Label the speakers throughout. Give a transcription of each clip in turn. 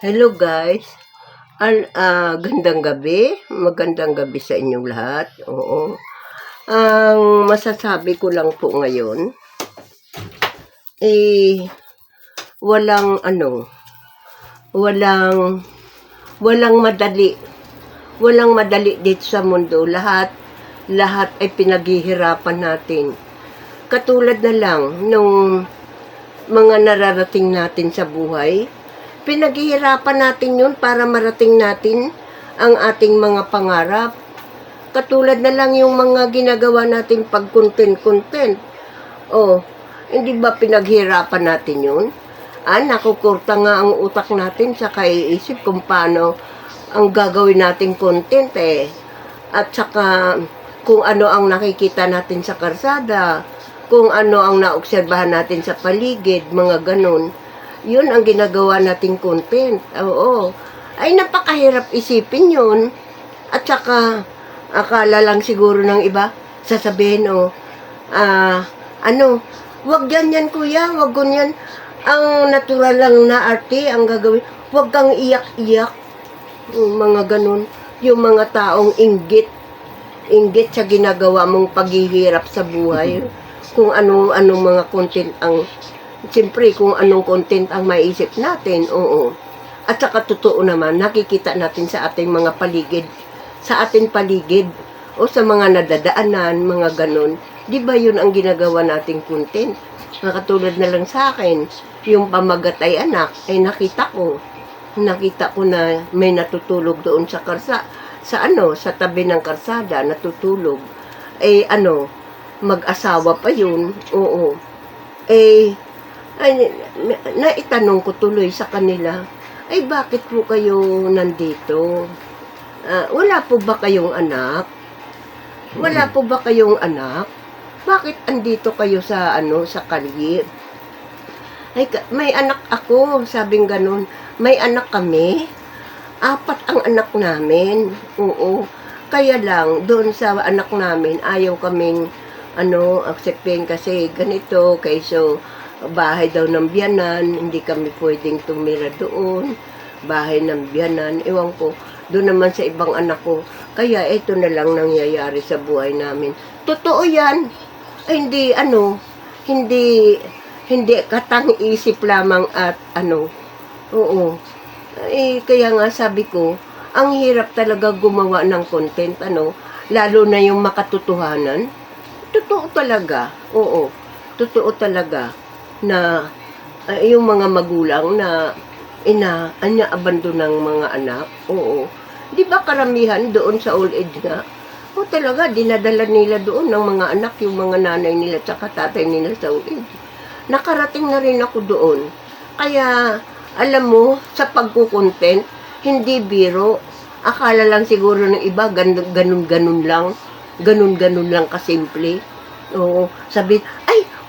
Speaker 1: Hello guys. Gandang gabi. Magandang gabi sa inyong lahat. Oo. Ang masasabi ko lang po ngayon, walang walang walang madali. Walang madali dito sa mundo. Lahat ay pinaghihirapan natin. Katulad na lang nung mga nararating natin sa buhay, pinaghihirapan natin yun para marating natin ang ating mga pangarap. Katulad na lang yung mga ginagawa natin pag content. Hindi ba pinaghihirapan natin yun? Nakukurta nga ang utak natin sa kaiisip kung paano ang gagawin nating content At saka kung ano ang nakikita natin sa karsada, kung ano ang naobserbahan natin sa paligid, mga ganun. Yun ang ginagawa nating content. Oo. Ay, napakahirap isipin yun. At saka, akala lang siguro ng iba, sasabihin, wag ganyan kuya, wag ganyan. Ang natural lang na arte, ang gagawin, wag kang iyak-iyak. Mga ganun. Yung mga taong inggit sa ginagawa mong paghihirap sa buhay. Kung anong mga content ang siyempre, kung anong content ang maiisip natin, oo. At saka totoo naman, nakikita natin sa ating mga paligid, sa ating paligid, o sa mga nadadaanan, mga ganon. Di ba yun ang ginagawa nating content? Nakatulad na lang sa akin, yung pamagatay anak, ay nakita ko na may natutulog doon sa sa tabi ng karsada, natutulog. Mag-asawa pa yun, oo. Naitanong ko tuloy sa kanila, bakit po kayo nandito? Wala po ba kayong anak? Wala po ba kayong anak? Bakit andito kayo sa kalye? May anak ako, sabing ganun. May anak kami. 4 ang anak namin. Oo. Kaya lang, doon sa anak namin, ayaw kaming acceptin kasi ganito, kaysa bahay daw ng biyanan, hindi kami pwedeng tumira doon, bahay ng biyanan, ewan ko, doon naman sa ibang anak ko, kaya ito na lang nangyayari sa buhay namin. Totoo yan, hindi katang-isip lamang at oo, kaya nga sabi ko, ang hirap talaga gumawa ng content, lalo na yung makatotohanan. Totoo talaga, oo. Totoo talaga na yung mga magulang na abandon ng mga anak, oo. Di ba karamihan doon sa old age nga? Talaga, dinadala nila doon ng mga anak, yung mga nanay nila at tatay nila sa old age. Nakarating na rin ako doon. Kaya, alam mo, sa pagkukontent, hindi biro. Akala lang siguro ng iba, ganun-ganun lang. Ganun-ganun lang kasimple. Oo, sabi,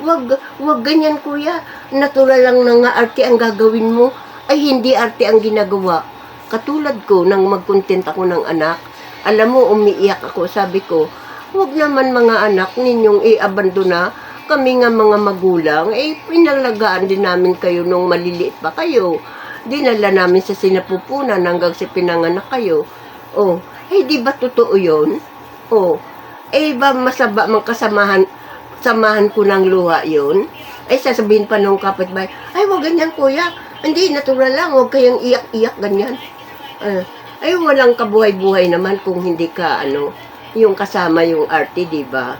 Speaker 1: wag ganyan kuya. Natural lang na nga arte ang gagawin mo. Hindi arte ang ginagawa. Katulad ko, nang mag-content ako ng anak, alam mo, umiiyak ako. Sabi ko, wag naman mga anak ninyong i-abandona. Kami nga mga magulang, pinalagaan din namin kayo nung maliliit pa kayo. Dinala namin sa sinapupunan hanggang sa pinanganak kayo. Di ba totoo yun? Ba masaba mang samahan ko ng luha yun? Sasabihin pa nung kapitbahay, wag ganyan kuya, hindi, natural lang, wag kayong iyak-iyak ganyan. Walang kabuhay-buhay naman kung hindi ka, yung kasama yung arte, diba?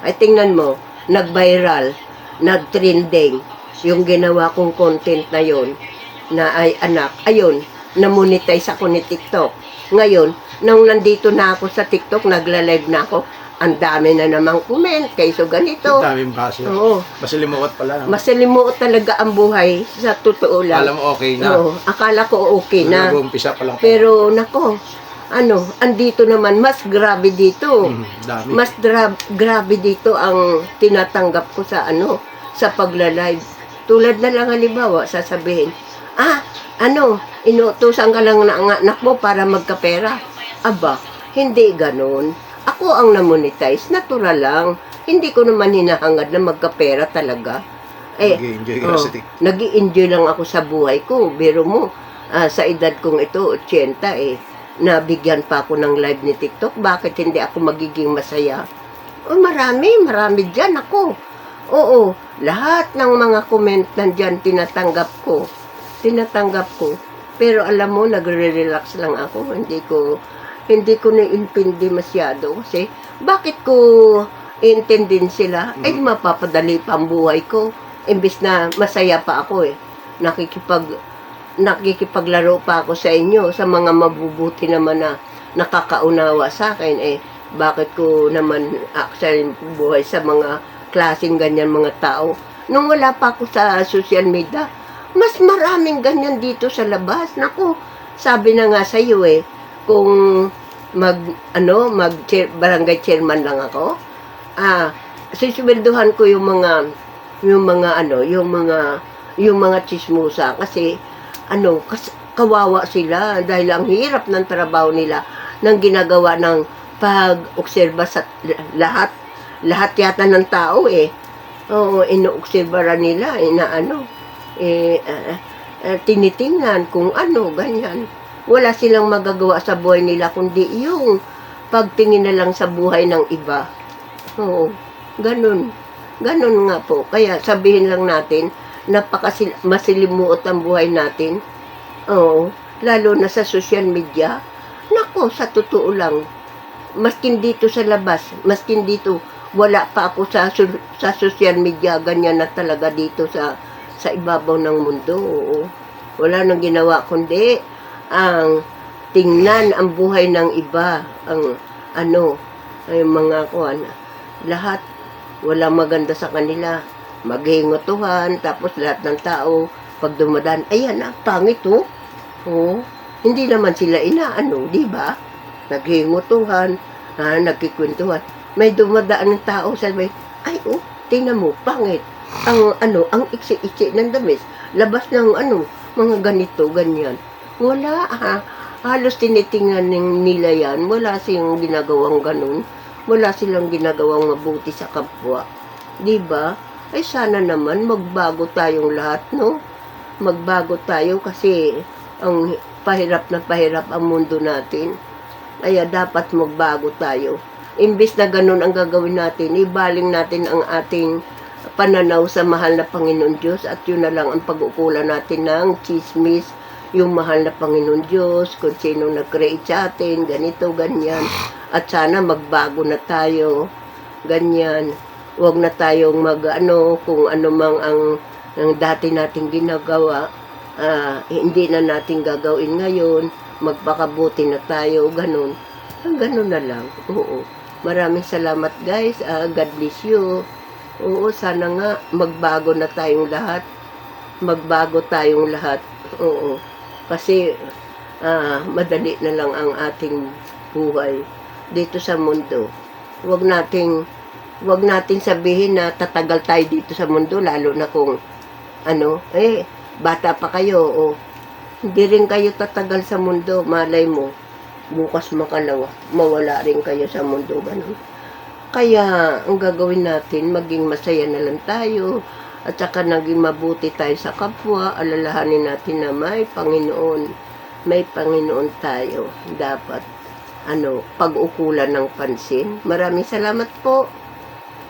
Speaker 1: Tingnan mo, nag-viral, nag-trending, yung ginawa kong content na yon na ay anak, ayun, na-monetize ako ni TikTok. Ngayon, nung nandito na ako sa TikTok, nagla-live na ako, ang dami na namang comment, kaysa ganito.
Speaker 2: Ang daming baso.
Speaker 1: Oo.
Speaker 2: Masalimuot pala. No?
Speaker 1: Masalimuot talaga ang buhay, sa totoo lang.
Speaker 2: Alam mo okay na.
Speaker 1: Oo, akala ko okay na.
Speaker 2: Nag-uumpisa pa lang.
Speaker 1: Pero, nako, andito naman, mas grabe dito.
Speaker 2: Dami.
Speaker 1: Mas grabe dito ang tinatanggap ko sa sa pagla-live. Tulad na lang halimbawa, sasabihin, inuutusan ka lang ng anak mo para magkapera. Aba, hindi ganon. Ako ang na-monetize, natural lang. Hindi ko naman hinahangad na magkapera talaga.
Speaker 2: Nag-i-enjoy ka sa TikTok.
Speaker 1: Nag-i-enjoy lang ako sa buhay ko. Biro mo, sa edad kong ito, 80 nabigyan pa ako ng live ni TikTok, bakit hindi ako magiging masaya? Oh, marami dyan ako. Oo, lahat ng mga comment nandyan tinatanggap ko. Pero alam mo, nagre-relax lang ako, hindi ko naiintindi masyado kasi bakit ko iintindin sila? Ay, mapapadali pa ang buhay ko. Imbis na masaya pa ako nakikipaglaro pa ako sa inyo, sa mga mabubuti naman na nakakaunawa sa akin, bakit ko naman actually buhay sa mga klaseng ganyan mga tao. Nung wala pa ako sa social media, mas maraming ganyan dito sa labas. Naku, sabi na nga sa iyo kung barangay chairman lang ako, sisweldohan ko yung mga chismosa kasi kawawa sila dahil ang hirap ng trabaho nila ng ginagawa ng pag-obserba sa lahat yata ng tao Oo, inoobserbahan nila tinitingnan kung ganyan. Wala silang magagawa sa buhay nila kundi yung pagtingin na lang sa buhay ng iba. Oo, ganun. Ganun nga po. Kaya sabihin lang natin, masilimuot ang buhay natin. Oo, lalo na sa social media. Nako, sa totoo lang, maskin dito sa labas, maskin dito, wala pa ako sa social media, ganyan na talaga dito sa ibabaw ng mundo. Oo. Wala nang ginawa kundi ang tingnan ang buhay ng iba, ay mga lahat walang maganda sa kanila. Maghingotuhan, tapos lahat ng tao pag dumadaan, ayan pangit Oo. Hindi naman sila di ba? Naghingotuhan, nagkikwentuhan. May dumadaan ng tao, sabi, tingnan mo, pangit. Ang iksi-iksi ng damit, labas ng mga ganito, ganyan. Wala, halos tinitingnan nila yan. Wala silang ginagawang ganun. Wala silang ginagawang mabuti sa kapwa. Diba? Ay sana naman magbago tayong lahat, no? Magbago tayo kasi ang pahirap ang mundo natin. Kaya dapat magbago tayo. Imbis na ganun ang gagawin natin, ibaling natin ang ating pananaw sa mahal na Panginoon Diyos at yun na lang ang pag-ukulan natin ng chismis, yung mahal na Panginoon Diyos, kung sino nag-create sa atin, ganito, ganyan. At sana magbago na tayo, ganyan. Huwag na tayong kung ano mang ang dati nating ginagawa, hindi na natin gagawin ngayon, magpakabuti na tayo, ganun. Ganun na lang, oo. Maraming salamat guys, God bless you. Oo, sana nga magbago na tayong lahat. Magbago tayong lahat. Oo. Kasi madali na lang ang ating buhay dito sa mundo. Huwag nating sabihin na tatagal tayo dito sa mundo, lalo na kung bata pa kayo hindi rin kayo tatagal sa mundo. Malay mo, bukas makalawa, mawala rin kayo sa mundo, ganun. Kaya, ang gagawin natin, maging masaya na lang tayo, at saka naging mabuti tayo sa kapwa, alalahanin natin na may Panginoon tayo. Dapat, pag-ukulan ng pansin. Maraming salamat po.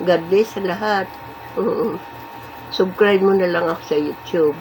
Speaker 1: God bless sa lahat. Subscribe mo na lang ako sa YouTube.